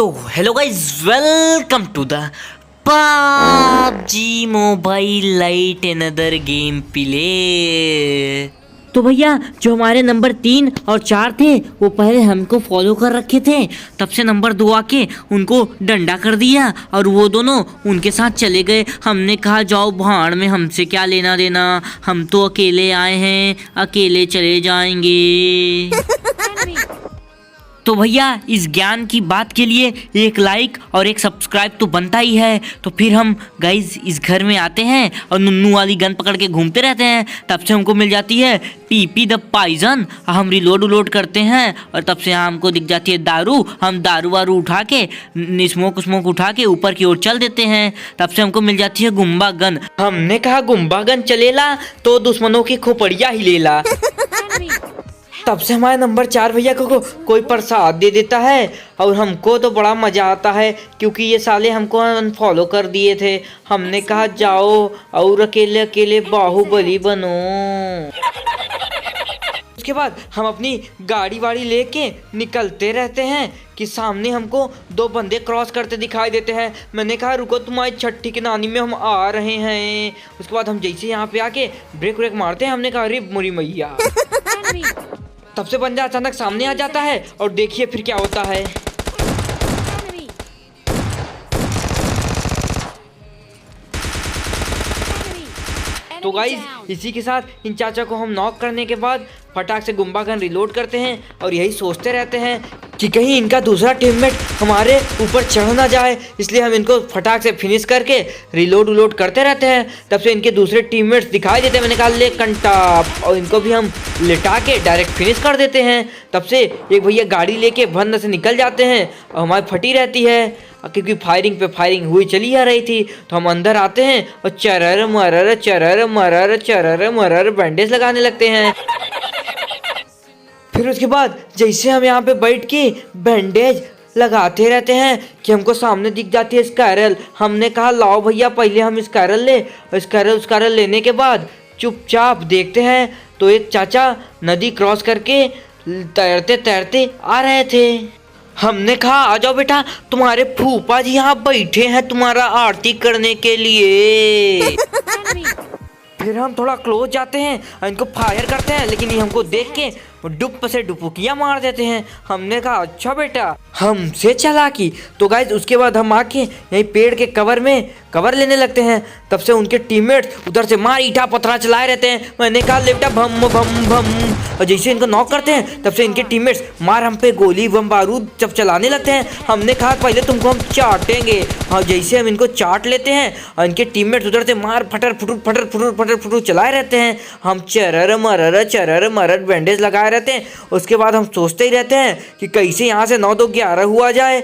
तो hello guys, welcome to the PUBG mobile lite another game play. तो भैया जो हमारे नंबर 3 और 4 थे वो पहले हमको फॉलो कर रखे थे, तब से नंबर 2 आके उनको डंडा कर दिया और वो दोनों उनके साथ चले गए। हमने कहा जाओ भाड़ में, हमसे क्या लेना देना, हम तो अकेले आए हैं, अकेले चले जाएंगे। तो भैया इस ज्ञान की बात के लिए एक लाइक और एक सब्सक्राइब तो बनता ही है। तो फिर हम गाइज इस घर में आते हैं और नुन्नू वाली गन पकड़ के घूमते रहते हैं। तब से हमको मिल जाती है पीपी द पॉइजन। हम रिलोड करते हैं और तब से हमको दिख जाती है दारू। हम दारू वारू उठा के स्मोक उठा के ऊपर की ओर चल देते हैं। तब से हमको मिल जाती है गुम्बा गन। हमने कहा गुम्बा गन चलेला तो दुश्मनों की खोपड़िया ही लेला। तब से हमारे नंबर 4 भैया को कोई प्रसाद दे देता है और हमको तो बड़ा मज़ा आता है क्योंकि ये साले हमको अनफॉलो कर दिए थे। हमने कहा जाओ और अकेले अकेले बाहुबली बनो। उसके बाद हम अपनी गाड़ी वाड़ी लेके निकलते रहते हैं कि सामने हमको 2 बंदे क्रॉस करते दिखाई देते हैं। मैंने कहा रुको, तुम्हारी छठी की नानी में हम आ रहे हैं। उसके बाद हम जैसे यहाँ पे आके ब्रेक व्रेक मारते हैं, हमने कहा अरे मुरी मैया। तब से बंदा अचानक सामने आ जाता है और देखिए फिर क्या होता है। तो गाइस इसी के साथ इन चाचा को हम नॉक करने के बाद फटाक से गुम्बा गन रिलोड करते हैं और यही सोचते रहते हैं कि कहीं इनका दूसरा टीममेट हमारे ऊपर चढ़ ना जाए, इसलिए हम इनको फटाक से फिनिश करके रिलोड करते रहते हैं। तब से इनके दूसरे टीममेट्स दिखाई देते हैं। मैंने कहा ले कंटाप, और इनको भी हम लिटा के डायरेक्ट फिनिश कर देते हैं। तब से एक भैया गाड़ी लेके बंद से निकल जाते हैं और हमारी फटी रहती है क्योंकि फायरिंग पे फायरिंग हुई चली आ रही थी। तो हम अंदर आते हैं और चरर मरर बैंडेज लगाने लगते हैं। फिर उसके बाद जैसे हम यहाँ पे बैठ के बैंडेज लगाते रहते हैं कि हमको सामने दिख जाती है स्काइरल। हमने कहा लाओ भैया पहले हम स्काइरल ले, स्काइरल लेने के बाद चुपचाप देखते हैं तो एक चाचा नदी क्रॉस करके तैरते तैरते आ रहे थे। हमने कहा आ जाओ बेटा, तुम्हारे फूफा जी यहाँ बैठे हैं तुम्हारा आरती करने के लिए। फिर हम थोड़ा क्लोज जाते हैं और इनको फायर करते हैं, लेकिन ये हमको देख के डुप से डुबुकियाँ मार देते हैं। हमने कहा अच्छा बेटा हमसे चालाकी। तो गाइस उसके बाद हम आके यहीं पेड़ के कवर लेने लगते हैं। तब से उनके टीममेट्स उधर से मार ईटा पत्थरा चलाए रहते हैं। मैंने कहा बेटा भम भम भम, और जैसे इनको नॉक करते हैं तब से इनके टीममेट्स मार हम पे गोली बम बारूद जब चलाने लगते हैं। हमने कहा पहले तुमको हम चाटेंगे, और जैसे हम इनको चाट लेते हैं और इनके टीममेट्स उधर से मार फटर फुटू चलाए रहते हैं। हम चरर मरर बैंडेज लगाए रहते हैं। उसके बाद हम सोचते ही रहते हैं कि कैसे यहाँ से 9-2-11 हुआ जाए।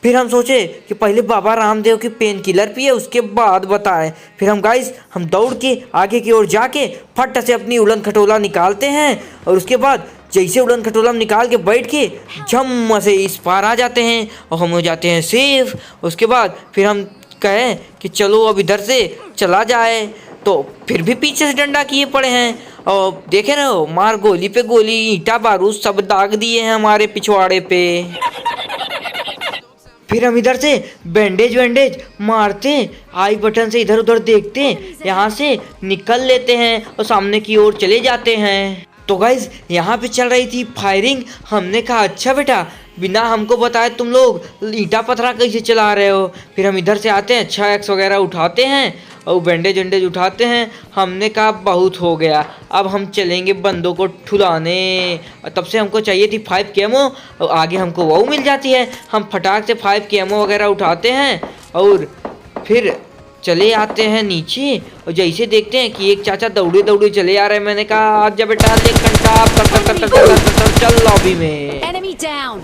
फिर हम सोचे कि पहले बाबा रामदेव की पेन किलर पिए उसके बाद बताएं। फिर हम दौड़ के आगे की ओर जाके फट से अपनी उड़न खटोला निकालते हैं और उसके बाद जैसे उड़न खटोला निकाल के बैठ के झम से इस पार आ जाते हैं और हम हो जाते हैं सेफ। उसके बाद फिर हम कहें कि चलो अब इधर से चला जाए, तो फिर भी पीछे से डंडा किए पड़े हैं और देखे ना मार गोली पे गोली ईंटा बारूद सब दाग दिए हैं हमारे पिछवाड़े पे। फिर हम इधर से बैंडेज मारते, आई बटन से इधर उधर देखते, यहाँ से निकल लेते हैं और सामने की ओर चले जाते हैं। तो गाइज यहाँ पे चल रही थी फायरिंग। हमने कहा अच्छा बेटा बिना हमको बताए तुम लोग ईंटा पत्थरा कैसे चला रहे हो। फिर हम इधर से आते हैं 6x वगैरह उठाते हैं और बैंडेज उठाते हैं। हमने कहा बहुत हो गया, अब हम चलेंगे बंदों को ठुलाने। तब से हमको चाहिए थी 5 की एमओ और आगे हमको वो मिल जाती है। हम फटाक से 5 की एमओ वगैरह उठाते हैं और फिर चले आते हैं नीचे और जैसे देखते हैं कि एक चाचा दौड़े चले आ रहे हैं। मैंने कहा आज जब बेटा ले कंटाप चल लॉबी में।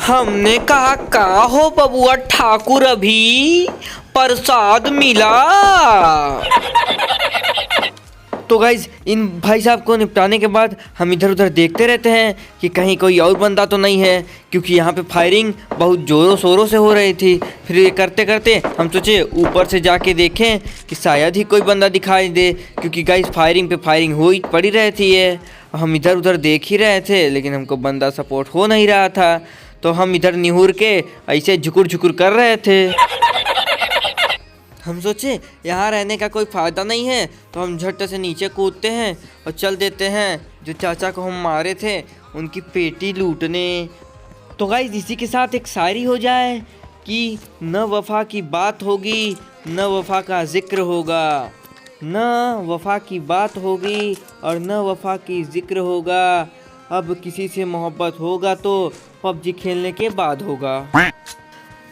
हमने कहा हो बबुआ ठाकुर अभी प्रसाद मिला। तो गाइज इन भाई साहब को निपटाने के बाद हम इधर उधर देखते रहते हैं कि कहीं कोई और बंदा तो नहीं है, क्योंकि यहाँ पे फायरिंग बहुत ज़ोरों शोरों से हो रही थी। फिर ये करते करते हम सोचे ऊपर से जाके देखें कि शायद ही कोई बंदा दिखाई दे, क्योंकि गाइज फायरिंग पे फायरिंग हुई पड़ी रहती है। हम इधर उधर देख ही रहे थे लेकिन हमको बंदा सपोर्ट हो नहीं रहा था। तो हम इधर निहुर के ऐसे झुकुर झुकुर कर रहे थे। हम सोचे यहाँ रहने का कोई फ़ायदा नहीं है, तो हम झट से नीचे कूदते हैं और चल देते हैं जो चाचा को हम मारे थे उनकी पेटी लूटने। तो गाइस इसी के साथ एक शायरी हो जाए कि न वफा की बात होगी न वफा का जिक्र होगा, न वफा की बात होगी और न वफा की जिक्र होगा, अब किसी से मोहब्बत होगा तो पबजी खेलने के बाद होगा।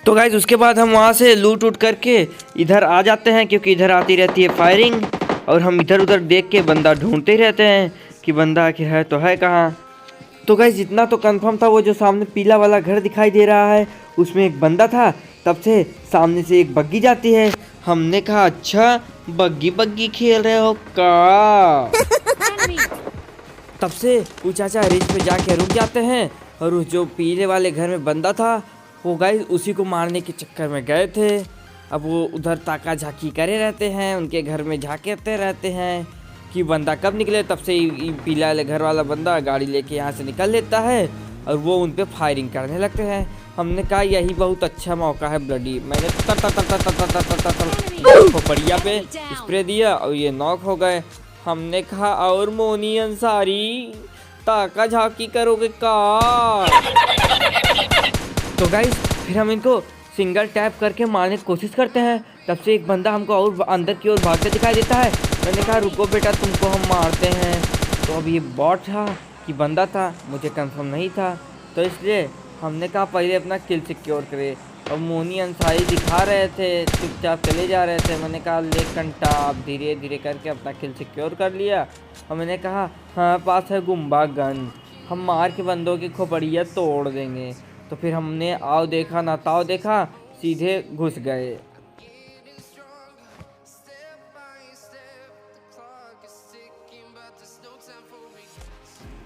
तो गाइज उसके बाद हम वहाँ से लूट उट करके इधर आ जाते हैं, क्योंकि इधर आती रहती है फायरिंग और हम इधर उधर देख के बंदा ढूंढते ही रहते हैं कि बंदा आखिर है तो है कहाँ। तो गाइज इतना तो कंफर्म था, वो जो सामने पीला वाला घर दिखाई दे रहा है उसमें एक बंदा था। तब से सामने से एक बग्गी जाती है। हमने कहा अच्छा बग्गी बग्गी खेल रहे हो का। तब से वो चाचा रिज पे जाके रुक जाते हैं और उस जो पीले वाले घर में बंदा था वो गाइस उसी को मारने के चक्कर में गए थे। अब वो उधर ताका झाकी करे रहते हैं, उनके घर में झांकते रहते हैं कि बंदा कब निकले। तब से पीला वाले घर वाला बंदा गाड़ी लेके यहाँ से निकल लेता है और वो उन पे फायरिंग करने लगते हैं। हमने कहा यही बहुत अच्छा मौका है ब्लडी। मैंने खोपड़िया पे स्प्रे दिया और ये नॉक हो गए। हमने कहा और मोनी अंसारी ताका झाकी करोगे का। तो गाइस फिर हम इनको सिंगल टैप करके मारने की कोशिश करते हैं। तब से एक बंदा हमको और अंदर की ओर भागते दिखाई देता है। मैंने कहा रुको बेटा तुमको हम मारते हैं। तो अब ये बॉट था कि बंदा था मुझे कंफर्म नहीं था, तो इसलिए हमने कहा पहले अपना किल सिक्योर करे। और मोनी अंसारी दिखा रहे थे, चुपचाप चले जा रहे थे। मैंने कहा ले कंटा आप धीरे धीरे करके अपना किल सिक्योर कर लिया। और मैंने कहा हाँ पास है गुम्बा गन, हम मार के बंदों की खोपड़ियाँ तोड़ देंगे। तो फिर हमने आओ देखा ना ताओ देखा, सीधे घुस गए।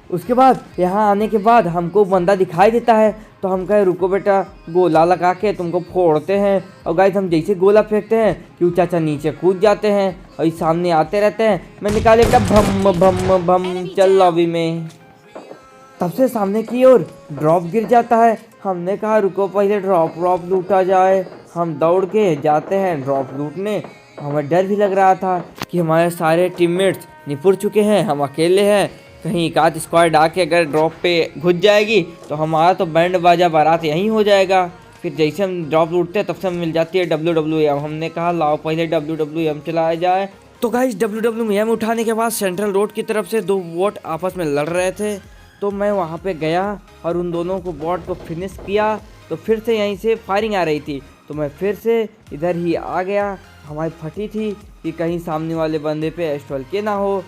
उसके बाद यहाँ आने के बाद हमको बंदा दिखाई देता है, तो हम कहे रुको बेटा गोला लगा के तुमको फोड़ते हैं। और गाइस हम जैसे गोला फेंकते हैं कि वो चाचा नीचे कूद जाते हैं और इस सामने आते रहते हैं। मैं निकाले बेटा भम भम भम चल लॉबी में। तब से सामने की ओर ड्रॉप गिर जाता है। हमने कहा रुको पहले ड्रॉप लूटा जाए। हम दौड़ के जाते हैं ड्रॉप लूटने। हमें डर भी लग रहा था कि हमारे सारे टीममेट्स निपुर चुके हैं, हम अकेले हैं, कहीं एक आध स्क्वाड आके अगर ड्रॉप पे घुस जाएगी तो हमारा तो बैंड बाजा बारात यहीं हो जाएगा। फिर जैसे हम ड्रॉप लूटते हैं तब से मिल जाती है WWM। हमने कहा लाओ पहले WWM चलाया जाए। तो गाइस WWM उठाने के बाद सेंट्रल रोड की तरफ से दो बॉट आपस में लड़ रहे थे, तो मैं वहाँ पे गया और उन दोनों को बॉट को फिनिश किया। तो फिर से यहीं से फायरिंग आ रही थी, तो मैं फिर से इधर ही आ गया। हमारी फटी थी कि कहीं सामने वाले बंदे पे एस्ट्रल के ना हो।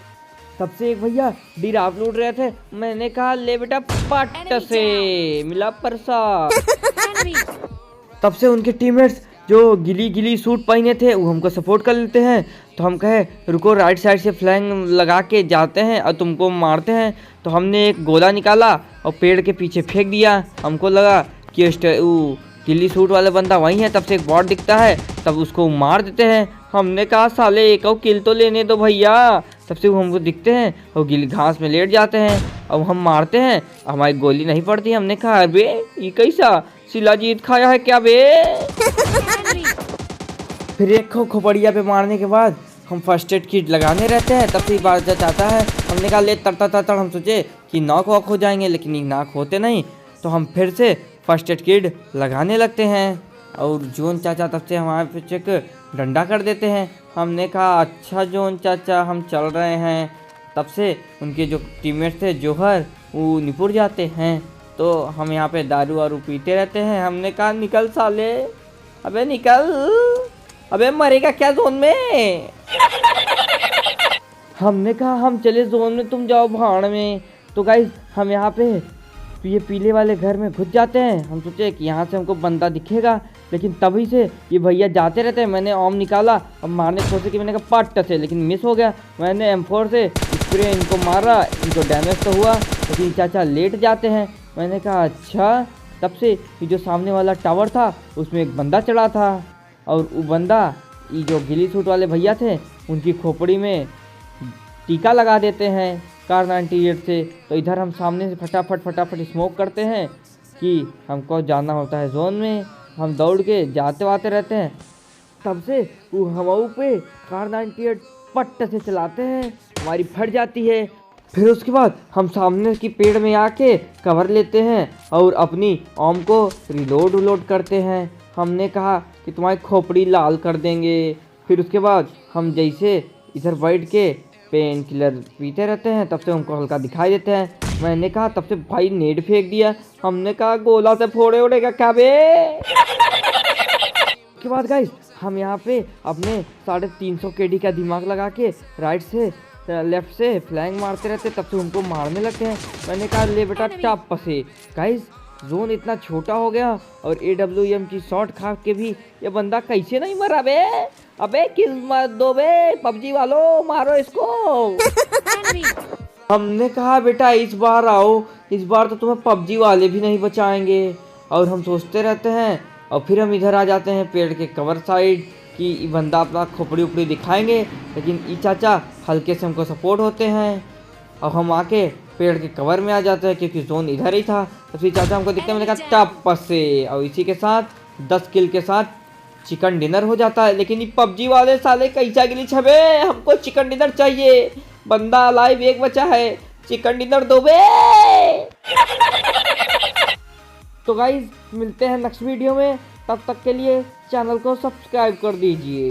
तब से एक भैया डिराव लूट रहे थे। मैंने कहा ले बेटा पट से मिला परसा। तब से उनके टीममेट्स जो गिली गिली सूट पहने थे वो हमको सपोर्ट कर लेते हैं। तो हम कहे रुको राइट साइड से फ्लैंग लगा के जाते हैं और तुमको मारते हैं। तो हमने एक गोला निकाला और पेड़ के पीछे फेंक दिया। हमको लगा कि वो गिल्ली सूट वाले बंदा वहीं है। तब से एक बॉट दिखता है, तब उसको मार देते हैं। हमने कहा साले एक और किल तो लेने दो भैया। तब से वो हमको दिखते हैं और गिल्ली घास में लेट जाते हैं। अब हम मारते हैं, हमारी गोली नहीं पड़ती। हमने कहा अबे ये कैसा शिलाजीत खाया है क्या बे। फिर एक खोपड़िया पे मारने के बाद हम फर्स्ट एड किट लगाने रहते हैं। तब से बात चाहता है। हमने कहा ले तड़ हम सोचे कि नॉक वॉक हो जाएंगे, लेकिन ये नॉक होते नहीं। तो हम फिर से फर्स्ट एड किट लगाने लगते हैं और जोन चाचा तब से हमारे पीछे एक डंडा कर देते हैं। हमने कहा अच्छा जोन चाचा हम चल रहे हैं। तब से उनके जो टीममेट थे जोहर वो निपुर जाते हैं। तो हम यहाँ पे दारू वारू पीते रहते हैं। हमने कहा निकल साले, अबे निकल, अबे मरेगा क्या जोन में। हमने कहा हम चले जोन में, तुम जाओ भाड़ में। तो गाइस हम यहाँ पे ये पीले वाले घर में घुस जाते हैं। हम सोचे कि यहाँ से हमको बंदा दिखेगा, लेकिन तभी से ये भैया जाते रहते हैं। मैंने ओम निकाला, अब मारने सोचे कि मैंने कहा पट से, लेकिन मिस हो गया। मैंने M4 से स्प्रे इनको मारा, इनको डैमेज तो हुआ, लेकिन चाचा लेट जाते हैं। मैंने कहा अच्छा। तब से ये जो सामने वाला टावर था उसमें एक बंदा चढ़ा था और वो बंदा ये जो गिली सूट वाले भैया थे उनकी खोपड़ी में टीका लगा देते हैं कार 98 से। तो इधर हम सामने से फटाफट स्मोक करते हैं कि हमको जाना होता है जोन में। हम दौड़ के जाते आते रहते हैं, तब से वो हमाऊ पे कार 98 पट्ट से चलाते हैं, हमारी फट जाती है। फिर उसके बाद हम सामने की पेड़ में आके कवर लेते हैं और अपनी ओम को रिलोड करते हैं। हमने कहा कि तुम्हारी खोपड़ी लाल कर देंगे। फिर उसके बाद हम जैसे इधर बैठ के पेन किलर पीते रहते हैं, तब से हमको हल्का दिखाई देते हैं। मैंने कहा तब से भाई नेट फेंक दिया। हमने कहा गोला से फोड़े उड़ेगा क्या बे। उसके बाद गाइस हम यहाँ पे अपने 350 केडी का दिमाग लगा के राइट से लेफ्ट से फ्लैंग मारते रहते, तब से उनको मारने लगते हैं। मैंने कहा ले बेटा टप से। गाइस जोन इतना छोटा हो गया और AWM की शॉट खा के भी ये बंदा कैसे नहीं मरा बे। अबे किल मत दो बे, PUBG वालों मारो इसको। हमने कहा बेटा इस बार आओ, इस बार तो तुम्हें PUBG वाले भी नहीं बचाएंगे। और हम सोचते रहते हैं और फिर हम इधर आ जाते हैं पेड़ के कवर साइड कि बंदा अपना खोपड़ी उपड़ी दिखाएंगे, लेकिन ई चाचा हल्के से हमको सपोर्ट होते हैं और हम आके पेड़ के कवर में आ जाते हैं क्योंकि जोन इधर ही था। तो फिर चाचा हमको दिखते हैं, मैंने कहा टप से। और इसी के साथ 10 किल के साथ चिकन डिनर हो जाता है। लेकिन ये PUBG वाले साले कैसा गिली छबे, हमको चिकन डिनर चाहिए। बंदा लाइव एक बचा है, चिकन डिनर दो बे। तो गाइज मिलते हैं नेक्स्ट वीडियो में, तब तक के लिए चैनल को सब्सक्राइब कर दीजिए।